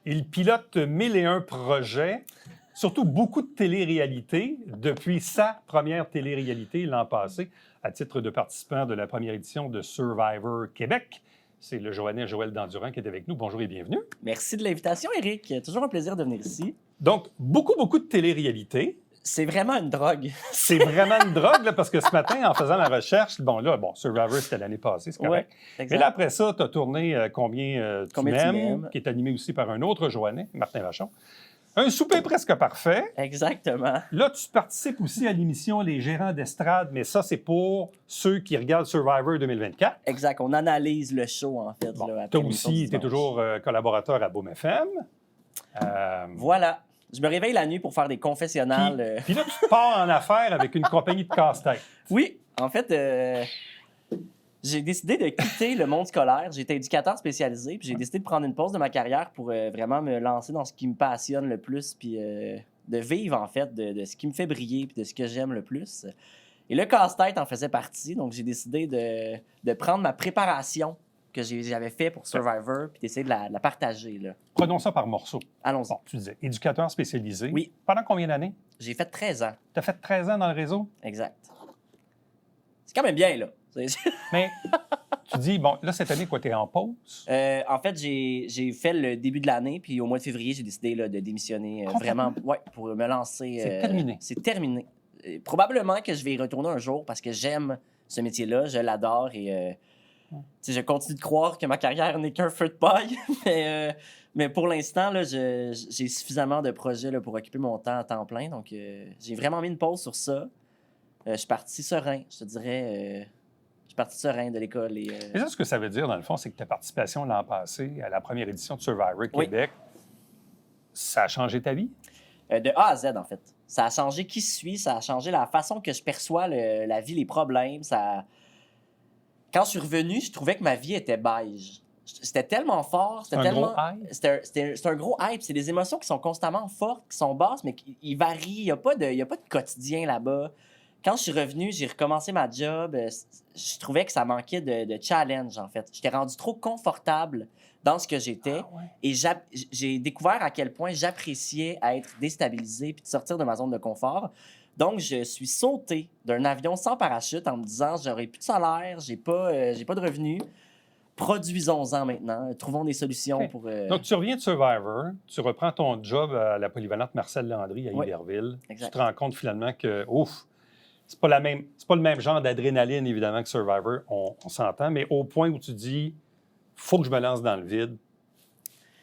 Il pilote 1001 projets, surtout beaucoup de télé-réalité, depuis sa première télé-réalité l'an passé, à titre de participant de la première édition de Survivor Québec. C'est le Joël Dandurand qui est avec nous. Bonjour et bienvenue. Merci de l'invitation, Éric. Toujours un plaisir de venir ici. Donc, beaucoup de télé-réalité. C'est vraiment une drogue. C'est vraiment une drogue, là, parce que ce matin, en faisant la recherche, Survivor, c'était l'année passée, c'est correct. Ouais, Mais là, après ça, tu as tourné Combien tu m'aimes, qui est animé aussi par un autre Joannet, Martin Vachon. Un souper presque parfait. Exactement. Là, tu participes aussi à l'émission Les Gérants d'estrade, mais ça, c'est pour ceux qui regardent Survivor 2024. Exact. On analyse le show, en fait. Bon, toi aussi, tu es toujours collaborateur à Boom FM. Voilà. Je me réveille la nuit pour faire des confessionnals. Puis là, tu pars en affaires avec une compagnie de casse-tête. Oui, en fait, j'ai décidé de quitter le monde scolaire. J'étais éducateur spécialisé, puis j'ai décidé de prendre une pause de ma carrière pour vraiment me lancer dans ce qui me passionne le plus, puis de vivre, en fait, de ce qui me fait briller, puis de ce que j'aime le plus. Et le casse-tête en faisait partie, donc j'ai décidé de prendre ma préparation que j'avais fait pour Survivor, puis d'essayer de la partager, là. Prenons ça par morceaux. Allons-y. Bon, tu disais, éducateur spécialisé. Oui. Pendant combien d'années? J'ai fait 13 ans. Tu as fait 13 ans dans le réseau? Exact. C'est quand même bien, là. Mais tu dis, bon, là, cette année, quoi, tu es en pause? En fait, j'ai fait le début de l'année, puis au mois de février, j'ai décidé là, de démissionner vraiment pour me lancer. C'est terminé. C'est terminé. Probablement que je vais y retourner un jour parce que j'aime ce métier-là, je l'adore et je continue de croire que ma carrière n'est qu'un feu de paille. mais pour l'instant, là, j'ai suffisamment de projets là, pour occuper mon temps à temps plein. Donc, j'ai vraiment mis une pause sur ça. Je suis parti serein, je te dirais. Je suis parti serein de l'école. Et ça, ce que ça veut dire, dans le fond, c'est que ta participation l'an passé à la première édition de Survivor Québec, ça a changé ta vie? De A à Z, en fait. Ça a changé qui je suis, ça a changé la façon que je perçois la vie, les problèmes. Quand je suis revenu, je trouvais que ma vie était beige. C'était tellement fort. C'est un gros hype. C'est des émotions qui sont constamment fortes, qui sont basses, mais qui varient. Il n'y a pas de quotidien là-bas. Quand je suis revenu, j'ai recommencé ma job. Je trouvais que ça manquait de challenge, en fait. J'étais rendu trop confortable dans ce que j'étais. Ah ouais. Et j'ai découvert à quel point j'appréciais être déstabilisé puis de sortir de ma zone de confort. Donc, je suis sauté d'un avion sans parachute en me disant j'aurai plus de salaire, j'ai pas de revenus. Produisons-en maintenant. Trouvons des solutions pour. Donc, tu reviens de Survivor, tu reprends ton job à la polyvalente Marcel Landry à Iberville. Exact. Tu te rends compte finalement que, c'est pas le même genre d'adrénaline, évidemment, que Survivor, on s'entend, mais au point où tu dis, faut que je me lance dans le vide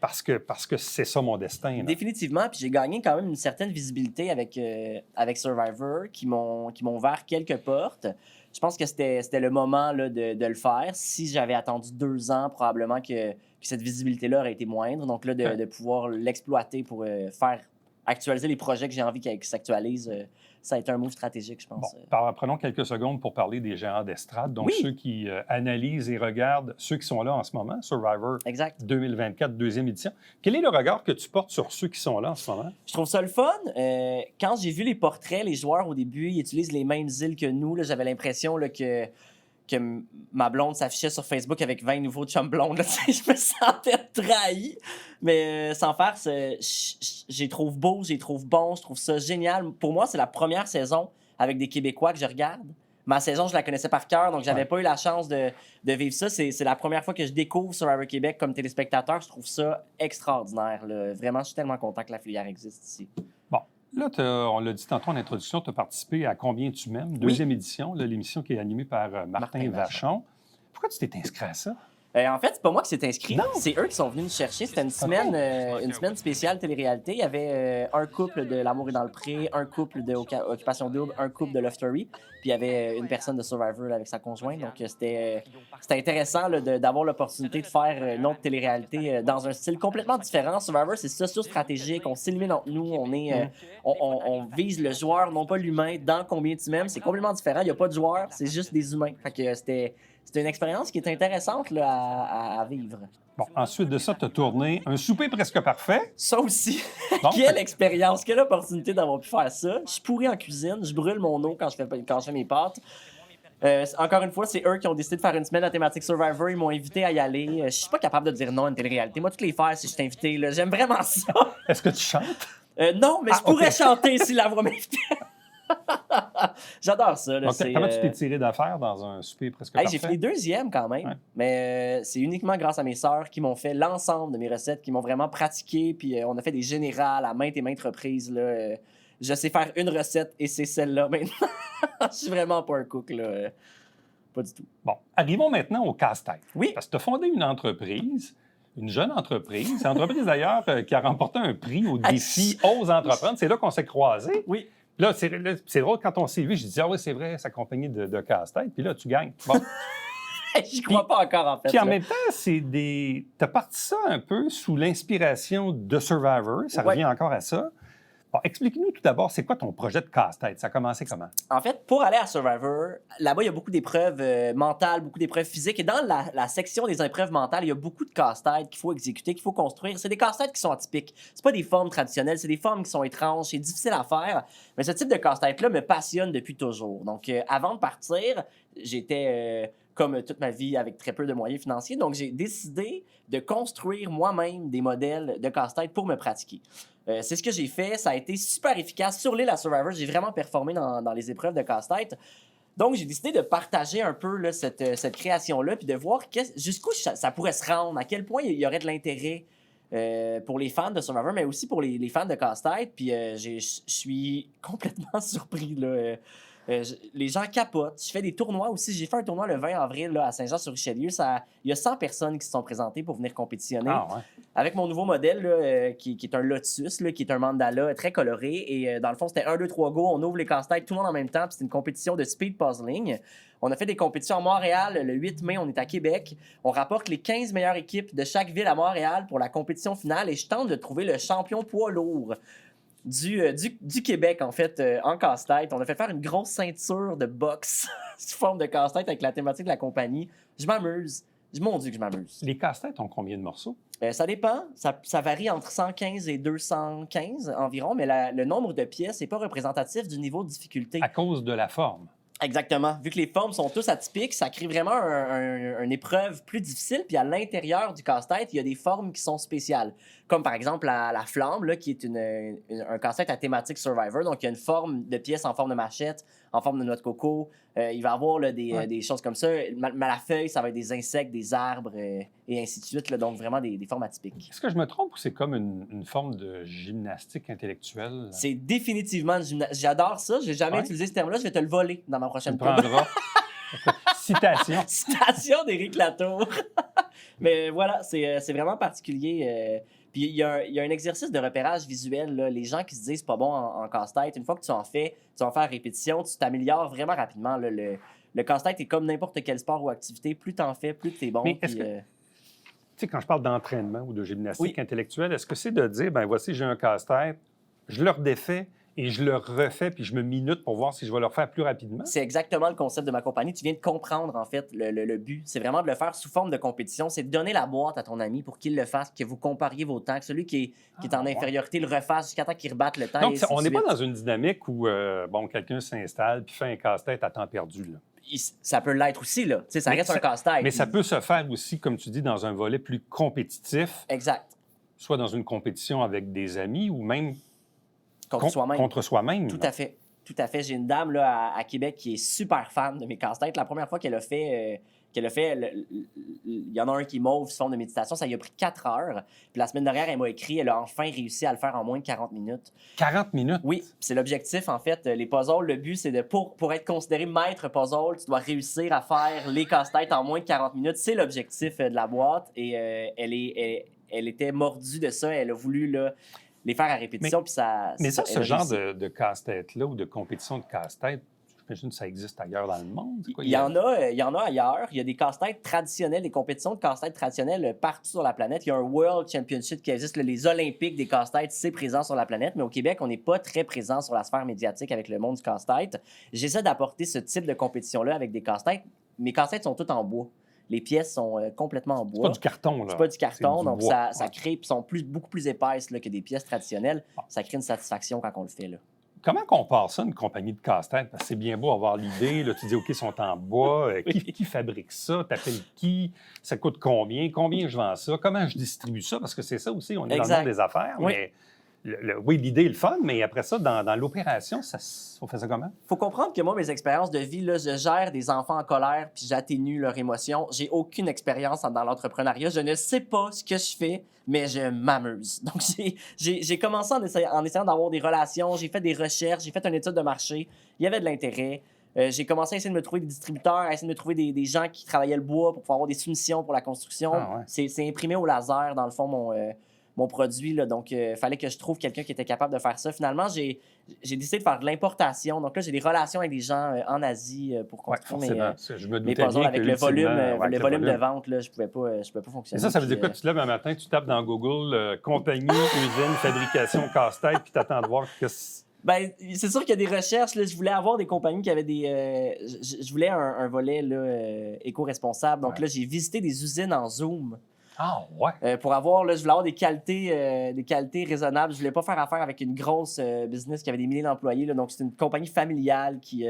parce que c'est ça mon destin. Là. Définitivement, puis j'ai gagné quand même une certaine visibilité avec Survivor qui m'ont ouvert quelques portes. Je pense que c'était le moment là, de le faire. Si j'avais attendu 2 ans, probablement que cette visibilité-là aurait été moindre. Donc là, de pouvoir l'exploiter pour faire actualiser les projets que j'ai envie qu'ils s'actualisent, ça a été un move stratégique, je pense. Bon, prenons quelques secondes pour parler des géants d'estrade. Donc, ceux qui analysent et regardent, ceux qui sont là en ce moment, Survivor 2024, deuxième édition. Quel est le regard que tu portes sur ceux qui sont là en ce moment? Je trouve ça le fun. Quand j'ai vu les portraits, les joueurs, au début, ils utilisent les mêmes îles que nous. Là, j'avais l'impression là, que ma blonde s'affichait sur Facebook avec 20 nouveaux chums blondes. Là, je me sentais trahi. Mais sans faire, je les trouve beaux, je les trouve bons, je trouve ça génial. Pour moi, c'est la première saison avec des Québécois que je regarde. Ma saison, je la connaissais par cœur, donc j'avais pas eu la chance de vivre ça. C'est la première fois que je découvre Survivor Québec comme téléspectateur. Je trouve ça extraordinaire. Là. Vraiment, je suis tellement content que la filière existe ici. Bon. Là, on l'a dit tantôt en introduction, tu as participé à Combien tu m'aimes, deuxième édition, l'émission qui est animée par Martin Vachon. Pourquoi tu t'es inscrit à ça? En fait, c'est pas moi qui s'est inscrit. Non. C'est eux qui sont venus nous chercher. C'était une semaine spéciale télé-réalité. Il y avait un couple de L'amour est dans le pré, un couple de Occupation Double, un couple de Love Story. Puis il y avait une personne de Survivor là, avec sa conjointe. Donc c'était intéressant là, d'avoir l'opportunité de faire une autre télé-réalité dans un style complètement différent. Survivor, c'est socio-stratégique. On s'élimine entre nous. On vise le joueur, non pas l'humain. Dans Combien tu m'aimes, c'est complètement différent. Il n'y a pas de joueur, c'est juste des humains. Fait que c'était une expérience qui est intéressante là, à vivre. Bon, ensuite de ça, tu as tourné Un souper presque parfait. Ça aussi. Bon, Quelle expérience, quelle opportunité d'avoir pu faire ça. Je suis pourri en cuisine, je brûle mon eau quand je fais mes pâtes. Encore une fois, c'est eux qui ont décidé de faire une semaine de thématique Survivor. Ils m'ont invité à y aller. Je suis pas capable de dire non à une télé-réalité. Moi, toutes les faire si je suis invité. Là. J'aime vraiment ça. Est-ce que tu chantes? Non, mais je pourrais ok. chanter si la voix m'invitait. J'adore ça. Là, Donc, comment tu t'es tiré d'affaire dans un souper presque Hey, parfait? j'ai fait les deuxièmes quand même, Ouais. mais c'est uniquement grâce à mes sœurs qui m'ont fait l'ensemble de mes recettes, qui m'ont vraiment pratiqué, puis on a fait des générales à maintes et maintes reprises. Là, je sais faire une recette et c'est celle-là maintenant. Je suis vraiment pas un cook, là. Pas du tout. Bon, arrivons maintenant au casse-tête. Oui. Parce que tu as fondé une entreprise, une jeune entreprise, une entreprise d'ailleurs qui a remporté un prix au défi Ose entreprendre. C'est là qu'on s'est croisés. Oui. Là, c'est drôle, quand on s'est vu, je dis, ah oui, c'est vrai, sa compagnie de casse-tête. Puis là, tu gagnes. Bon. J'y crois pas encore, en fait. Puis en là. même temps, tu as parti ça un peu sous l'inspiration de Survivor. Ça Ouais. revient encore à ça. Bon, explique-nous tout d'abord, c'est quoi ton projet de casse-tête? Ça a commencé comment? En fait, pour aller à Survivor, là-bas, il y a beaucoup d'épreuves mentales, beaucoup d'épreuves physiques. Et dans la section des épreuves mentales, il y a beaucoup de casse-têtes qu'il faut exécuter, qu'il faut construire. C'est des casse-têtes qui sont atypiques. C'est pas des formes traditionnelles, c'est des formes qui sont étranges, c'est difficile à faire. Mais ce type de casse-tête-là me passionne depuis toujours. Donc, avant de partir, j'étais... comme toute ma vie, avec très peu de moyens financiers. Donc, j'ai décidé de construire moi-même des modèles de casse-tête pour me pratiquer. C'est ce que j'ai fait. Ça a été super efficace. Sur l'île à Survivor, j'ai vraiment performé dans les épreuves de casse-tête. Donc, j'ai décidé de partager un peu là, cette création-là puis de voir jusqu'où ça pourrait se rendre, à quel point il y aurait de l'intérêt pour les fans de Survivor, mais aussi pour les fans de casse-tête. Puis, je suis complètement surpris, là. Les gens capotent. Je fais des tournois aussi. J'ai fait un tournoi le 20 avril là, à Saint-Jean-sur-Richelieu. Il y a 100 personnes qui se sont présentées pour venir compétitionner. Ah, ouais. Avec mon nouveau modèle, là, qui est un lotus, là, qui est un mandala très coloré. Et dans le fond, c'était 1, 2, 3, go. On ouvre les casse-têtes, tout le monde en même temps. Puis c'était une compétition de speed puzzling. On a fait des compétitions à Montréal. Le 8 mai, on est à Québec. On rapporte les 15 meilleures équipes de chaque ville à Montréal pour la compétition finale. Et je tente de trouver le champion poids lourd du Québec, en fait, en casse-tête. On a fait faire une grosse ceinture de boxe sous forme de casse-tête avec la thématique de la compagnie. Je m'amuse. Mon Dieu que je m'amuse. Les casse-têtes ont combien de morceaux? Ça dépend. Ça varie entre 115 et 215 environ, mais le nombre de pièces n'est pas représentatif du niveau de difficulté. À cause de la forme. Exactement. Vu que les formes sont tous atypiques, ça crée vraiment une épreuve plus difficile. Puis à l'intérieur du casse-tête, il y a des formes qui sont spéciales. Comme par exemple la flamme, là, qui est un casse-tête à thématique Survivor. Donc il y a une forme de pièce en forme de machette, en forme de noix de coco. Il va y avoir là, des choses comme ça. La feuille, ça va être des insectes, des arbres et ainsi de suite. Là. Donc vraiment des formes atypiques. Est-ce que je me trompe ou c'est comme une forme de gymnastique intellectuelle? C'est définitivement une gymnastique. J'adore ça. J'ai jamais utilisé ce terme-là. Je vais te le voler dans ma Tu prochaine le pub. prendras. Citation. Citation d'Éric Latour. Mais voilà, c'est vraiment particulier. Puis il y a un exercice de repérage visuel. Là. Les gens qui se disent pas bon en casse-tête, une fois que tu en fais à répétition, tu t'améliores vraiment rapidement. Là. Le casse-tête est comme n'importe quel sport ou activité. Plus tu en fais, plus tu es bon. Mais est-ce que- Tu sais, quand je parle d'entraînement ou de gymnastique intellectuelle, est-ce que c'est de dire, ben voici, j'ai un casse-tête, je le redéfais et je le refais, puis je me minute pour voir si je vais le refaire plus rapidement? C'est exactement le concept de ma compagnie. Tu viens de comprendre, en fait, le but. C'est vraiment de le faire sous forme de compétition. C'est de donner la boîte à ton ami pour qu'il le fasse, que vous compariez vos temps, que celui qui est en infériorité le refasse jusqu'à temps qu'il rebatte le temps. Donc, et ainsi on de n'est pas suite. dans une dynamique où bon, quelqu'un s'installe puis fait un casse-tête à temps perdu. Là. Ça peut l'être aussi, là. Tu sais, ça Mais reste un casse-tête. Mais ça peut se faire aussi, comme tu dis, dans un volet plus compétitif, Exact. soit dans une compétition avec des amis ou même Contre soi-même. contre soi-même. Tout là. à fait. Tout à fait. J'ai une dame là, à Québec qui est super fan de mes casse-têtes. La première fois qu'elle a fait, il y en a un qui est mauve sous forme de méditation, ça lui a pris 4 heures. Puis la semaine dernière, elle m'a écrit, elle a enfin réussi à le faire en moins de 40 minutes. 40 minutes? Oui, c'est l'objectif, en fait. Les puzzles, le but, c'est de, pour être considéré maître puzzle, tu dois réussir à faire les casse-têtes en moins de 40 minutes. C'est l'objectif de la boîte. Et elle était mordue de ça. Elle a voulu là, les faire à répétition. Puis ça, Mais ça, elle ce a genre réussi. de casse-tête-là ou de compétition de casse-tête, j'imagine que ça existe ailleurs dans le monde. C'est quoi, Il y en a ailleurs. Il y a des casse-têtes traditionnels, des compétitions de casse-têtes traditionnelles partout sur la planète. Il y a un World Championship qui existe, les Olympiques des casse-têtes, c'est présent sur la planète. Mais au Québec, on n'est pas très présent sur la sphère médiatique avec le monde du casse-tête. J'essaie d'apporter ce type de compétition-là avec des casse-têtes. Mes casse-têtes sont toutes en bois. Les pièces sont complètement en C'est bois. pas du carton, là. C'est pas du carton, C'est du donc bois. ça crée, puis sont beaucoup plus épaisses là, que des pièces traditionnelles. Ah. Ça crée une satisfaction quand on le fait. Là. Comment qu'on part ça, une compagnie de casse-tête? Parce que c'est bien beau avoir l'idée, là, tu dis, OK, ils sont en bois, qui fabrique ça? T'appelles qui? Ça coûte combien? Combien je vends ça? Comment je distribue ça? Parce que c'est ça aussi, on est dans le monde des affaires, Oui. mais oui, l'idée est le fun, mais après ça, dans l'opération, on fait ça comment? Faut comprendre que moi, mes expériences de vie, là, je gère des enfants en colère puis j'atténue leurs émotions. J'ai aucune expérience dans l'entrepreneuriat. Je ne sais pas ce que je fais, mais je m'amuse. Donc, j'ai commencé en essayant d'avoir des relations, j'ai fait des recherches, j'ai fait une étude de marché. Il y avait de l'intérêt. J'ai commencé à essayer de me trouver des distributeurs, à essayer de me trouver des gens qui travaillaient le bois pour pouvoir avoir des soumissions pour la construction. Ah ouais. C'est imprimé au laser, dans le fond, mon produit. Là. Donc, il fallait que je trouve quelqu'un qui était capable de faire ça. Finalement, j'ai décidé de faire de l'importation. Donc là, j'ai des relations avec des gens en Asie pour Oui, construire forcément. Je me mes doutais puzzles bien avec que le volume, ultimement, le volume de vente. Là, je pouvais pas Et fonctionner. ça veut dire Puis, quoi? Tu te lèves un matin, tu tapes dans Google compagnie, usine, fabrication, casse-tête, puis tu attends de voir que ben, c'est sûr qu'il y a des recherches. Là, je voulais avoir des compagnies qui avaient des. Je voulais un volet là, éco-responsable. Donc Ouais. là, j'ai visité des usines en Zoom. Ah, ouais. Pour avoir, là, je voulais avoir des qualités raisonnables. Je voulais pas faire affaire avec une grosse business qui avait des milliers d'employés. Là. Donc, c'est une compagnie familiale qui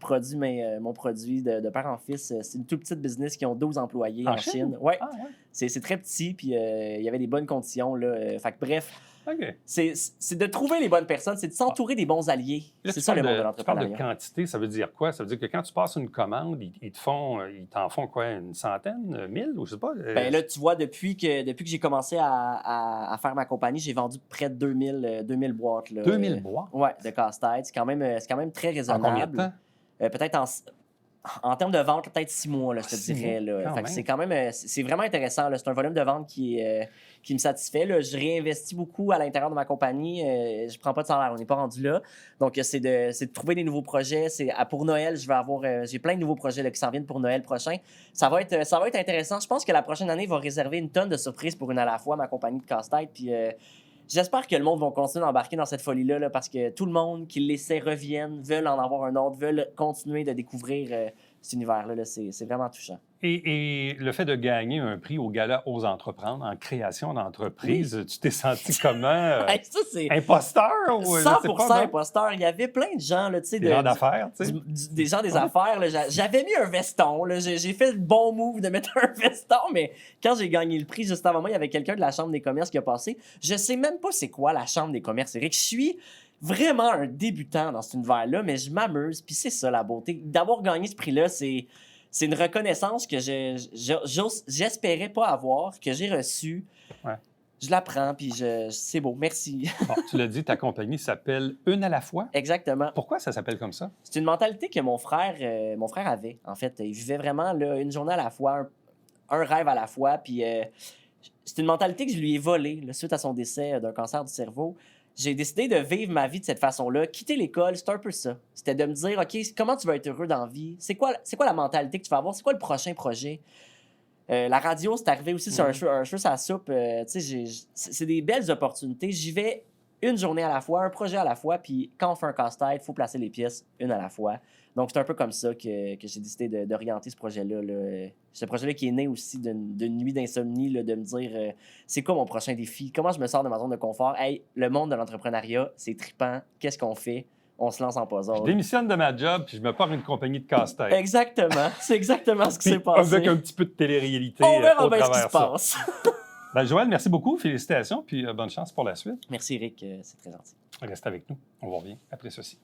produit mon produit de père en fils. C'est une toute petite business qui ont 12 employés en Chine. Ouais. Ah, ouais. C'est très petit, puis il y avait des bonnes conditions. Là. Fait que, bref, OK. c'est de trouver les bonnes personnes, c'est de s'entourer des bons alliés. Là, C'est ça le monde de tu parles de l'entrepreneuriat. quantité, ça veut dire quoi? Ça veut dire que quand tu passes une commande, ils t'en font quoi? Une centaine? 1000? Ou je sais pas? Ben là, tu vois, depuis que j'ai commencé à faire ma compagnie, j'ai vendu près de 2000 boîtes. Là. 2000 boîtes? Ouais, de casse-tête. C'est quand même très En raisonnable. combien de temps? Peut-être en termes de vente, peut-être 6 mois, là, je te 6 dirais. mois, Là. quand Fait que même. c'est quand même c'est vraiment intéressant. Là. C'est un volume de vente qui me satisfait. Là. Je réinvestis beaucoup à l'intérieur de ma compagnie. Je prends pas de salaire, on n'est pas rendu là. Donc, c'est de trouver des nouveaux projets. Pour Noël, j'ai plein de nouveaux projets là, qui s'en viennent pour Noël prochain. Ça va être intéressant. Je pense que la prochaine année va réserver une tonne de surprises pour une à la fois, ma compagnie de casse-tête. Puis j'espère que le monde va continuer d'embarquer dans cette folie-là là, parce que tout le monde qui l'essaie reviennent, veulent en avoir un autre, veulent continuer de découvrir cet univers-là. Là. C'est vraiment touchant. Et le fait de gagner un prix au Gala Ose Entreprendre en création d'entreprise, tu t'es senti comment? Hey, ça, c'est Imposteur? Ou, je sais 100% pas, non? imposteur. Il y avait plein de gens, là, tu sais, Des gens d'affaires, tu sais. des gens des affaires. Là. J'avais mis un veston. Là. J'ai fait le bon move de mettre un veston, mais quand j'ai gagné le prix, juste avant moi, il y avait quelqu'un de la Chambre des commerces qui a passé. Je sais même pas c'est quoi la Chambre des commerces, Eric. Je suis vraiment un débutant dans cet univers-là, mais je m'amuse. Puis c'est ça, la beauté. D'avoir gagné ce prix-là, c'est une reconnaissance que j'espérais pas avoir, que j'ai reçue. Ouais. Je la prends, puis c'est beau. Merci. Bon, tu l'as dit, ta compagnie s'appelle Une à la fois. Exactement. Pourquoi ça s'appelle comme ça? C'est une mentalité que mon frère avait, en fait. Il vivait vraiment là, une journée à la fois, un rêve à la fois. Puis c'est une mentalité que je lui ai volée là, suite à son décès d'un cancer du cerveau. J'ai décidé de vivre ma vie de cette façon-là. Quitter l'école, c'était un peu ça. C'était de me dire, OK, comment tu vas être heureux dans la vie? C'est quoi la mentalité que tu vas avoir? C'est quoi le prochain projet? La radio, c'est arrivé aussi sur un cheveu sur la soupe. Tu sais, c'est des belles opportunités. J'y vais une journée à la fois, un projet à la fois, puis quand on fait un casse-tête, il faut placer les pièces une à la fois. Donc, c'est un peu comme ça que j'ai décidé d'orienter ce projet-là. Là. Ce projet-là qui est né aussi d'une nuit d'insomnie, là, de me dire c'est quoi mon prochain défi? Comment je me sors de ma zone de confort? Hey, le monde de l'entrepreneuriat, c'est trippant. Qu'est-ce qu'on fait? On se lance en puzzle. Je démissionne de ma job puis je me pars une compagnie de casse-tête. Exactement. C'est exactement ce qui s'est Puis passé. avec un petit peu de télé-réalité On verra au bien ce qui travers se ça. passe. Ben, Joël, merci beaucoup. Félicitations puis bonne chance pour la suite. Merci, Eric. C'est très gentil. Reste avec nous. On vous revient après ceci.